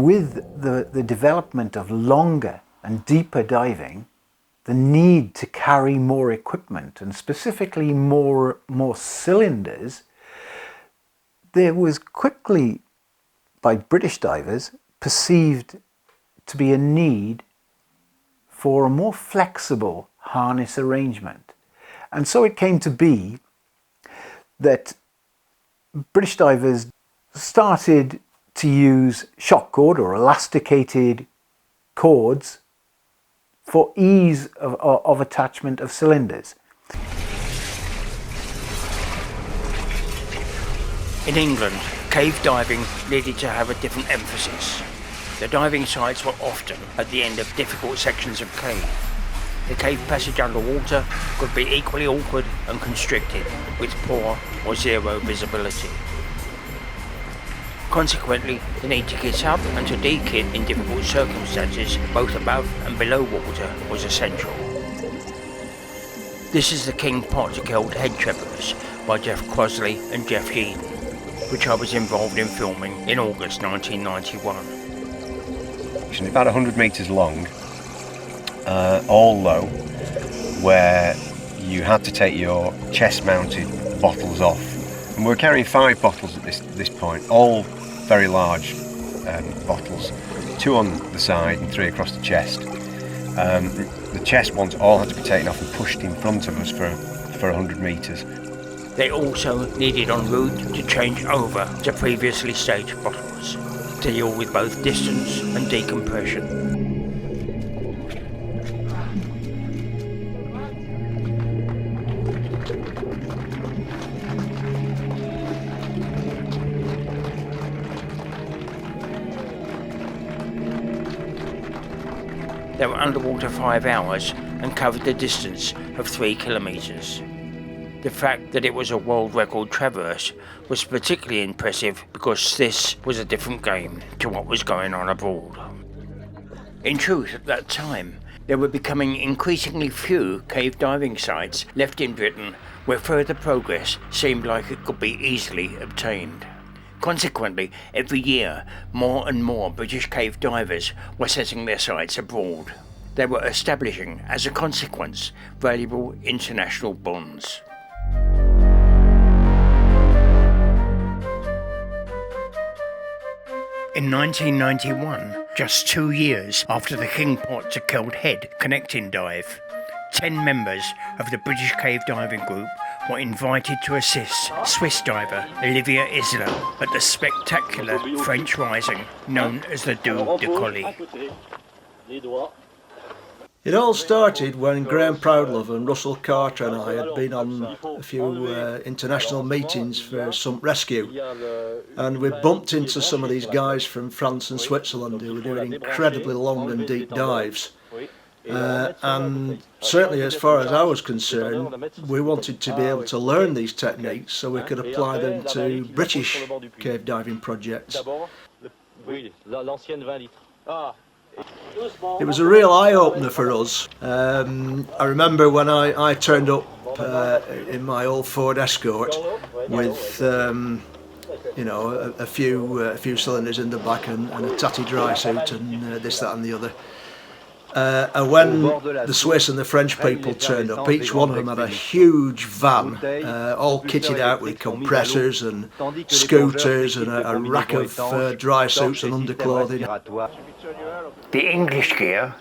With the development of longer and deeper diving, the need to carry more equipment and specifically more cylinders, there was quickly, by British divers, perceived to be a need for a more flexible harness arrangement. And so it came to be that British divers started to use shock cord or elasticated cords for ease of attachment of cylinders. In England, cave diving needed to have a different emphasis. The diving sites were often at the end of difficult sections of cave. The cave passage underwater could be equally awkward and constricted, with poor or zero visibility. Consequently, the need to kit up and to de-kit in difficult circumstances, both above and below water, was essential. This is the King Pot to Killed Head Traverse by Jeff Crosley and Jeff Yeadon, which I was involved in filming in August 1991. It's about 100 metres long, all low, where you had to take your chest-mounted bottles off. And we're carrying 5 bottles at this point, all very large bottles, 2 on the side and 3 across the chest. The chest ones all had to be taken off and pushed in front of us for 100 metres. They also needed en route to change over to previously staged bottles to deal with both distance and decompression. They were underwater 5 hours and covered the distance of 3 kilometres. The fact that it was a world record traverse was particularly impressive because this was a different game to what was going on abroad. In truth, at that time, there were becoming increasingly few cave diving sites left in Britain where further progress seemed like it could be easily obtained. Consequently, every year, more and more British cave divers were setting their sights abroad. They were establishing, as a consequence, valuable international bonds. In 1991, just 2 years after the King Pot to Killed Head connecting dive, 10 members of the British Cave Diving Group were invited to assist Swiss diver Olivier Isler at the spectacular French rising known as the Deux de Collie. It all started when Graham Proudlove and Russell Carter and I had been on a few international meetings for sump rescue, and we bumped into some of these guys from France and Switzerland who were doing incredibly long and deep dives. And certainly as far as I was concerned, we wanted to be able to learn these techniques so we could apply them to British cave diving projects. It was a real eye-opener for us. I remember when I turned up in my old Ford Escort with a few cylinders in the back and a tatty dry suit and this, that and the other. And when the Swiss and the French people turned up, each one of them had a huge van, all kitted out with compressors and scooters and a rack of dry suits and underclothing. The English gear,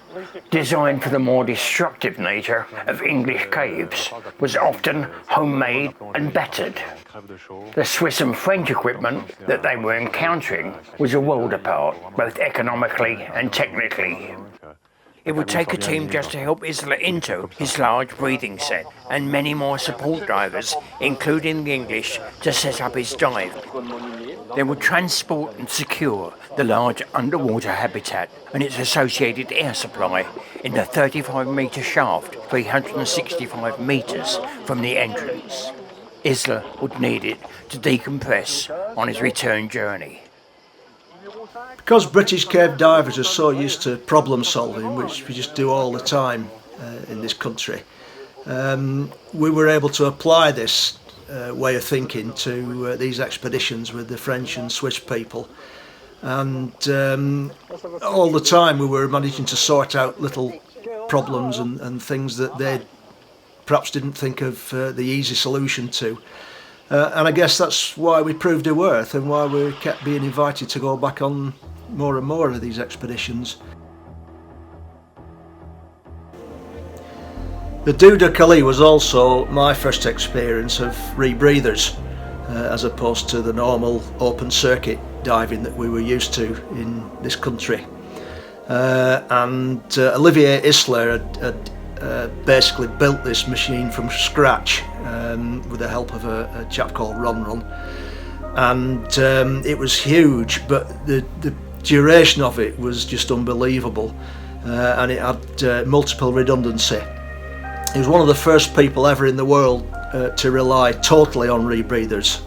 designed for the more destructive nature of English caves, was often homemade and battered. The Swiss and French equipment that they were encountering was a world apart, both economically and technically. It would take a team just to help Isla into his large breathing set and many more support divers, including the English, to set up his dive. They would transport and secure the large underwater habitat and its associated air supply in the 35-metre shaft, 365 metres from the entrance. Isla would need it to decompress on his return journey. Because British cave divers are so used to problem solving, which we just do all the time in this country, we were able to apply this way of thinking to these expeditions with the French and Swiss people. And all the time we were managing to sort out little problems and things that they perhaps didn't think of the easy solution to. And I guess that's why we proved our worth and why we kept being invited to go back on more and more of these expeditions. The Duda Kali was also my first experience of rebreathers, as opposed to the normal open circuit diving that we were used to in this country. And Olivier Isler had basically built this machine from scratch with the help of a chap called Ron. And it was huge, but the duration of it was just unbelievable, and it had multiple redundancy. He was one of the first people ever in the world to rely totally on rebreathers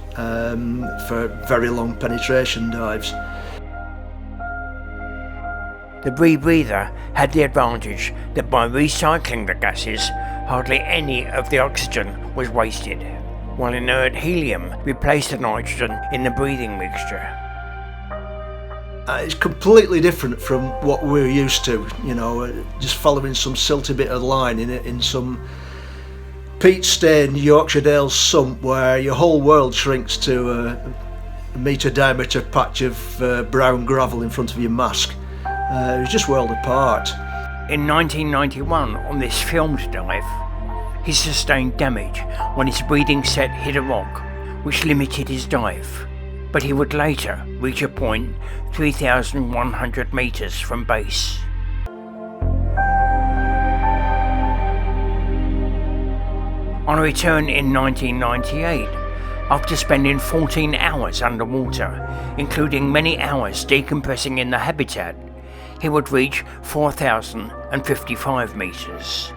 for very long penetration dives. The rebreather had the advantage that by recycling the gases, hardly any of the oxygen was wasted, while inert helium replaced the nitrogen in the breathing mixture. It's completely different from what we're used to, just following some silty bit of line in some peat-stained Yorkshire Dales sump where your whole world shrinks to a metre diameter patch of brown gravel in front of your mask. It was just world apart. In 1991, on this filmed dive, he sustained damage when his breathing set hit a rock, which limited his dive. But he would later reach a point 3,100 metres from base. On a return in 1998, after spending 14 hours underwater, including many hours decompressing in the habitat, he would reach 4,055 metres.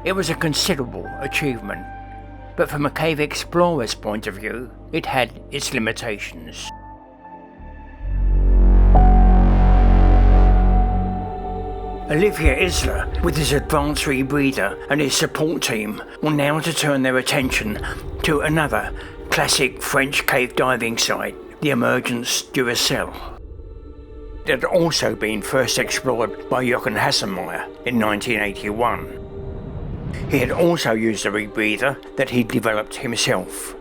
It was a considerable achievement, but from a cave explorer's point of view, it had its limitations. Olivier Isler, with his advanced rebreather and his support team, will now to turn their attention to another classic French cave diving site, the Emergence du Ressel. It had also been first explored by Jochen Hasselmeier in 1981. He had also used a rebreather that he developed himself.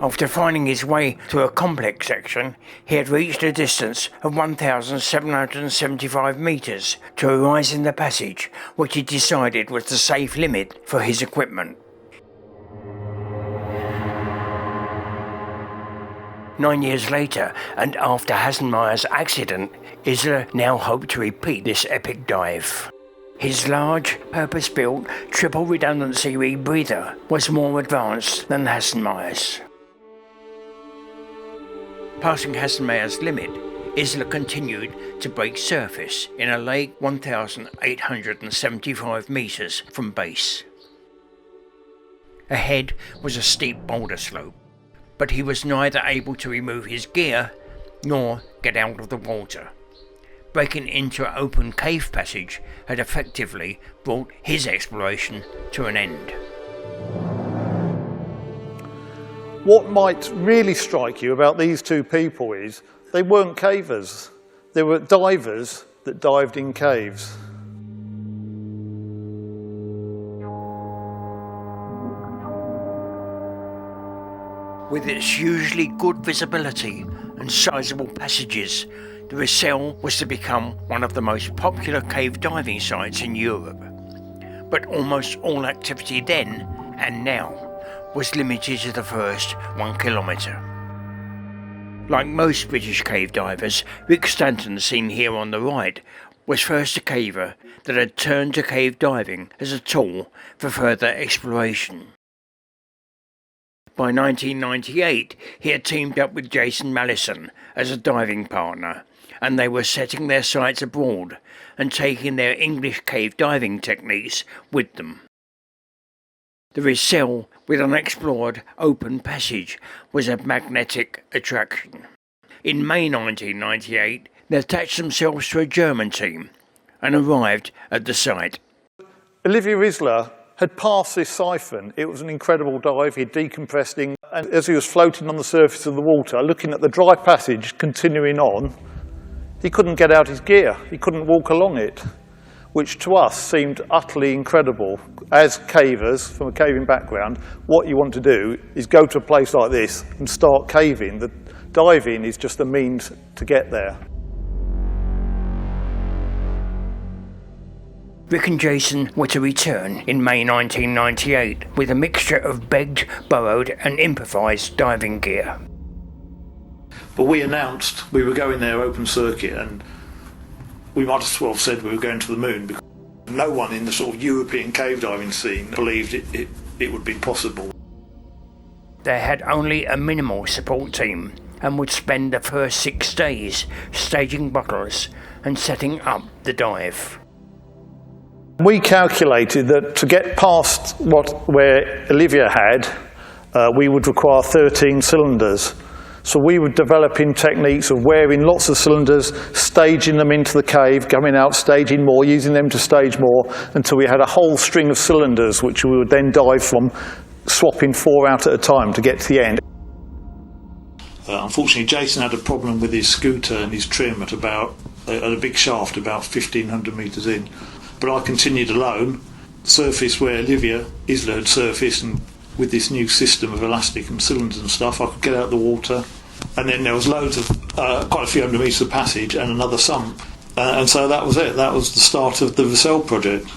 After finding his way through a complex section, he had reached a distance of 1,775 metres to a rise in the passage, which he decided was the safe limit for his equipment. 9 years later, and after Hasselmeier's accident, Isler now hoped to repeat this epic dive. His large, purpose-built, triple redundancy rebreather was more advanced than Hasselmeier's. Passing Hasselmeier's limit, Isler continued to break surface in a lake 1,875 metres from base. Ahead was a steep boulder slope, but he was neither able to remove his gear nor get out of the water. Breaking into an open cave passage had effectively brought his exploration to an end. What might really strike you about these two people is they weren't cavers. They were divers that dived in caves. With its hugely good visibility and sizable passages, the Ressel was to become one of the most popular cave diving sites in Europe. But almost all activity then, and now, was limited to the first 1 kilometre. Like most British cave divers, Rick Stanton, seen here on the right, was first a caver that had turned to cave diving as a tool for further exploration. By 1998, he had teamed up with Jason Mallison as a diving partner, and they were setting their sights abroad and taking their English cave diving techniques with them. The Ressel, with unexplored open passage, was a magnetic attraction. In May 1998, they attached themselves to a German team and arrived at the site. Olivier Ressel had passed this siphon. It was an incredible dive. He'd decompressed in, and as he was floating on the surface of the water, looking at the dry passage continuing on, he couldn't get out his gear. He couldn't walk along it, which to us seemed utterly incredible. As cavers, from a caving background, what you want to do is go to a place like this and start caving. The diving is just a means to get there. Rick and Jason were to return in May 1998 with a mixture of begged, borrowed and improvised diving gear. But we announced we were going there open circuit, and we might as well have said we were going to the moon, because no one in the sort of European cave diving scene believed it would be possible. They had only a minimal support team and would spend the first 6 days staging bottles and setting up the dive. We calculated that to get past where Olivier had, we would require 13 cylinders. So we were developing techniques of wearing lots of cylinders, staging them into the cave, coming out, staging more, using them to stage more, until we had a whole string of cylinders which we would then dive from, swapping 4 out at a time to get to the end. Unfortunately, Jason had a problem with his scooter and his trim at a big shaft about 1,500 metres in. But I continued alone, surfaced where Olivier Isla had surfaced, and with this new system of elastic and cylinders and stuff, I could get out of the water. And then there was loads of, quite a few hundred metres of passage and another sump. And so that was it. That was the start of the Ressel project.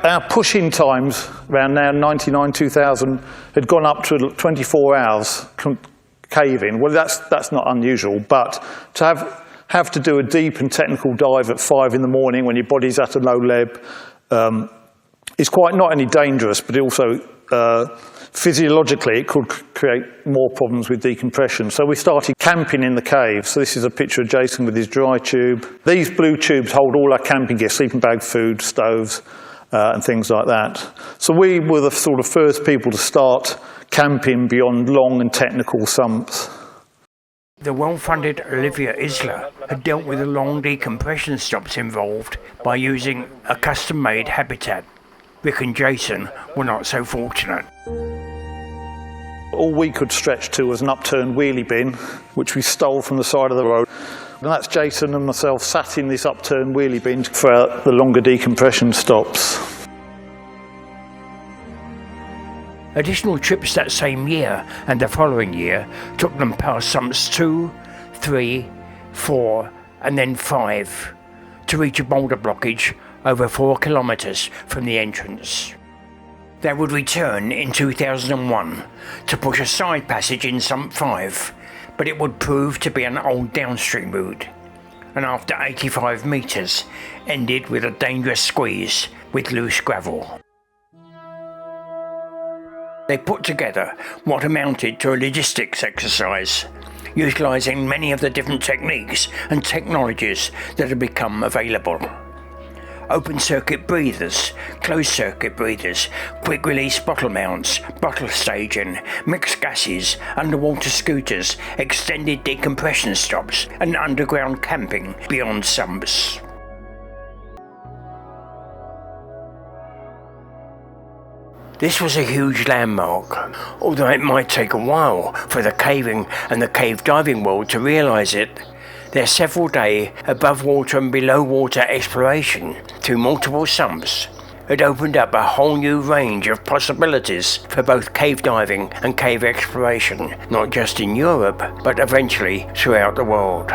Our pushing times around now 99, 2000 had gone up to 24 hours caving. Well, that's not unusual, but to have to do a deep and technical dive at 5 in the morning when your body's at a low leb is quite not only dangerous, but also physiologically it could create more problems with decompression. So we started camping in the cave. So this is a picture of Jason with his dry tube. These blue tubes hold all our camping gear, sleeping bag, food, stoves, and things like that. So we were the sort of first people to start camping beyond long and technical sumps. The well-funded Olivier Isla had dealt with the long decompression stops involved by using a custom-made habitat. Rick and Jason were not so fortunate. All we could stretch to was an upturned wheelie bin, which we stole from the side of the road. And that's Jason and myself sat in this upturned wheelie bin for the longer decompression stops. Additional trips that same year and the following year took them past sumps 2, 3, 4 and then 5 to reach a boulder blockage over 4 kilometres from the entrance. They would return in 2001 to push a side passage in sump 5, but it would prove to be an old downstream route, and after 85 metres ended with a dangerous squeeze with loose gravel. They put together what amounted to a logistics exercise, utilising many of the different techniques and technologies that had become available. Open circuit breathers, closed circuit breathers, quick release bottle mounts, bottle staging, mixed gases, underwater scooters, extended decompression stops and underground camping beyond sumps. This was a huge landmark, although it might take a while for the caving and the cave diving world to realise it. Their several-day above water and below water exploration through multiple sumps had opened up a whole new range of possibilities for both cave diving and cave exploration, not just in Europe, but eventually throughout the world.